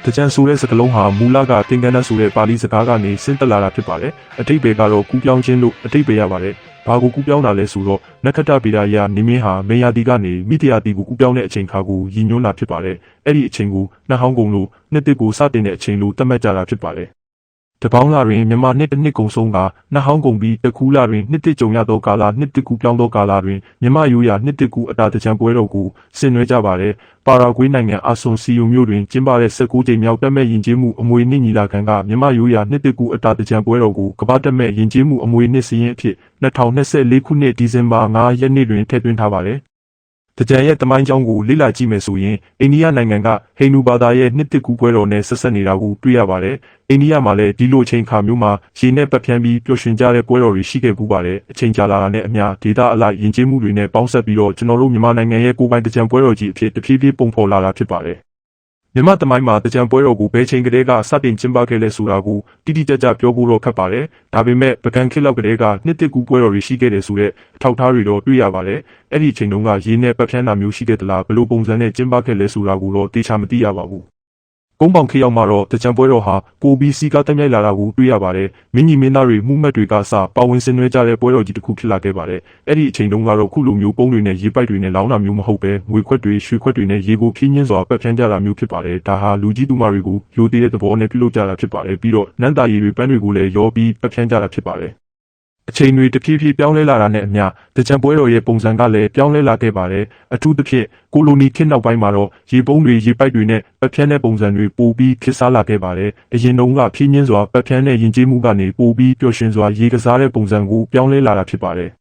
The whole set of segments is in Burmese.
တကြံဆိုတဲ့စကားလုံးဟာမူလကသင်္ကန်းနဲ့ဆိုတဲ့ပါဠိစကားကနေဆင်းသက်လာတာဖြစ်ပါတယ်အတိတ်ဘယ်ကတော့ကူးပြောင်းခြင်းလို့အတိတ်ဘယ်ရပါတယ်ဘာကိုကူးပြောင်းတာလဲဆိုတော့နက္ခတ္တဗေဒရာနေမင်းဟာမေယာတီကနေမိတ္တရာတီကိုကူးပြောင်းတဲ့အချိန်ခါကိုရည်ညွှန်းတာဖြစ်ပါတယ်အဲ့ဒီအချိန်ကိုနှစ်ဟောင်းကုန်လို့နှစ်တစ်ကိုစတင်တဲ့အချိန်လို့သတ်မှတ်ကြတာဖြစ်ပါတယ်တပေါင်းလာတွင်မြန်မာနှစ်တစ်နှစ်ကုန်ဆုံးကနှစ်ဟောင်းကုန်ပြီးတကူလာတွင်နှစ်တစ်ကြုံရသောကာလနှစ်တစ်ကူပြောင်းသောကာလတွင်မြန်မာရိုးရာနှစ်တစ်ကူအတာတကြံပွဲတော်ကိုဆင်နွှဲကြပါတယ်ပါရာဂွေးနိုင်ငံအာဆွန်စီယိုမြို့တွင်ကျင်းပတဲ့16ကြိမ်မြောက်တက်မဲ့ယဉ်ကျေးမှုအမွေနှစ်ညီလာခံကမြန်မာရိုးရာနှစ်တစ်ကူအတာတကြံပွဲတော်ကိုကမ္ဘာတက်မဲ့ယဉ်ကျေးမှုအမွေနှစ်စည်းရင်းအဖြစ်2024ခုနှစ်ဒီဇင်ဘာ9ရက်နေ့တွင်ထည့်သွင်းထားပါတယ်တကြံရဲ့တမိုင်းကြောင်းကိုလေ့လာကြည့်မယ်ဆိုရင်အိန္ဒိယနိုင်ငံကဟိန္ဒူဘာသာရဲ့နှစ်တစ်ကူပွဲတော်နဲ့ဆက်ဆက်နေတာကိုတွေ့ရပါတယ်။အိန္ဒိယမှာလည်းဒီလိုချိန်ခါမျိုးမှာရေနဲ့ပတ်ဖြန်းပြီးပျော်ရွှင်ကြတဲ့ပွဲတော်တွေရှိခဲ့ပူပါတယ်။အချိန်ကြာလာတာနဲ့အမျှဒေသအလိုက်ယဉ်ကျေးမှုတွေနဲ့ပေါင်းစပ်ပြီးတော့ကျွန်တော်တို့မြန်မာနိုင်ငံရဲ့ကိုယ်ပိုင်တကြံပွဲတော်ကြီးအဖြစ်တဖြည်းဖြည်းပုံဖော်လာတာဖြစ်ပါတယ်။မြန်မာတမိုင်းမှာတကြံပွဲတော်ကိုဘယ်ချိန်ကလေးကစတင်ကျင်းပခဲ့လဲဆိုတာကိုတိတိကျကျပြောဖို့တော့ခက်ပါတယ်။ဒါပေမဲ့ပကံခေတ်လောက်ကလေးကနှစ်တစ်ကူပွဲတော်တွေရှိခဲ့တယ်ဆိုတဲ့အထောက်အထားတွေတော့တွေ့ရပါတယ်။အဲ့ဒီအချိန်တုန်းကရေနဲ့ပတ်ဖြန်းတာမျိုးရှိခဲ့သလားဘယ်လိုပုံစံနဲ့ကျင်းပခဲ့လဲဆိုတာကိုတော့သေချာမသိရပါဘူး။ကုန်းပေါင်ခေတ်ရောက်မှာတော့တကြံပွဲတော်ဟာပိုပြီးစီကားတက်မြိုက်လာတာကိုတွေ့ရပါတယ်။မင်းကြီးမင်းသားတွေမှုမှတ်တွေကစပါဝင်ဆင်နွှဲကြတဲ့ပွဲတော်ကြီးတစ်ခုဖြစ်လာခဲ့ပါတယ်။အဲ့ဒီအချိန်တုန်းကတော့ခုလိုမျိုးပုံတွေနဲ့ရေပိုက်တွေနဲ့လောင်းတာမျိုးမဟုတ်ပဲငွေခွက်တွေရွှေခွက်တွေနဲ့ရေကိုဖြင်းညင်းစွာပတ်ဖြန်းကြတာမျိုးဖြစ်ပါတယ်။ဒါဟာလူကြီးသူမတွေကိုရိုသေတဲ့သဘောနဲ့ပြုလုပ်ကြတာဖြစ်ပါတယ်။ပြီးတော့နန်းတာရည်တွေပန်းတွေကိုလည်းရောပြီးပတ်ဖြန်းကြတာဖြစ်ပါတယ်။အချိန်တွေတဖြည်းဖြည်းပြောင်းလဲလာတာနဲ့အမျှတကြံပွဲတော်ရဲ့ပုံစံကလည်းပြောင်းလဲလာခဲ့ပါတယ်။အထူးသဖြင့်ကိုလိုနီခေတ်နောက်ပိုင်းမှာတော့ရေပုံးတွေရေပိုက်တွေနဲ့ပတ်ဖြန်းတဲ့ပုံစံတွေပိုပြီးခေတ်စားလာခဲ့ပါတယ်။အရင်တုန်းကဖြင်းညင်းစွာပတ်ဖြန်းတဲ့ယဉ်ကျေးမှုကနေပိုပြီးပျော်ရွှင်စွာရေကစားတဲ့ပုံစံကိုပြောင်းလဲလာတာဖြစ်ပါတယ်။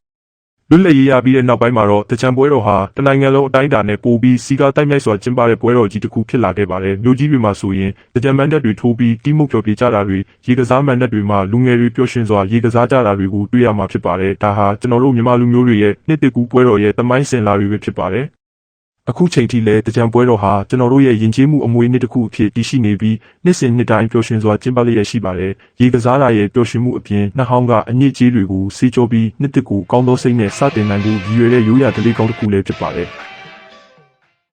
လွတ်လပ်ရေးရပြီးတဲ့နောက်ပိုင်းမှာတော့တကြံပွဲတော်ဟာတနိုင်ငံလုံးအတိုင်းအတာနဲ့ပိုပြီးစီကားတိုက်မြိုက်စွာကျင်းပတဲ့ပွဲတော်ကြီးတစ်ခုဖြစ်လာခဲ့ပါတယ်။မြို့ကြီးတွေမှာဆိုရင်တကြံမန်တပ်တွေထိုးပြီးတီးမှုတ်ဖျော်ဖြေကြတာတွေရေကစားမန်တပ်တွေမှာလူငယ်တွေပျော်ရွှင်စွာရေကစားကြတာတွေကိုတွေ့ရမှာဖြစ်ပါတယ်။ဒါဟာကျွန်တော်တို့မြန်မာလူမျိုးတွေရဲ့နှစ်တစ်ကူပွဲတော်ရဲ့သမိုင်းစင်လာတွေပဲဖြစ်ပါတယ်။အခုချိန်ထိလည်းတကြံပွဲတော်ဟာကျွန်တော်တို့ရဲ့ယဉ်ကျေးမှုအမွေနှစ်တစ်ခုအဖြစ်တည်ရှိနေပြီးနှစ်စဉ်နှစ်တိုင်းပျော်ရွှင်စွာကျင်းပလျက်ရှိပါတယ်။ရေကစားတာရဲ့ပျော်ရွှင်မှုအပြင်နှဟောင်းကအညစ်အကြေးတွေကိုစေးကြောပြီးနှစ်တစ်ကူကောင်းသောစိတ်နဲ့စတင်နိုင်ဖို့ရည်ရွယ်တဲ့ရိုးရာဓလေ့ကောင်းတစ်ခုလည်းဖြစ်ပါတယ်။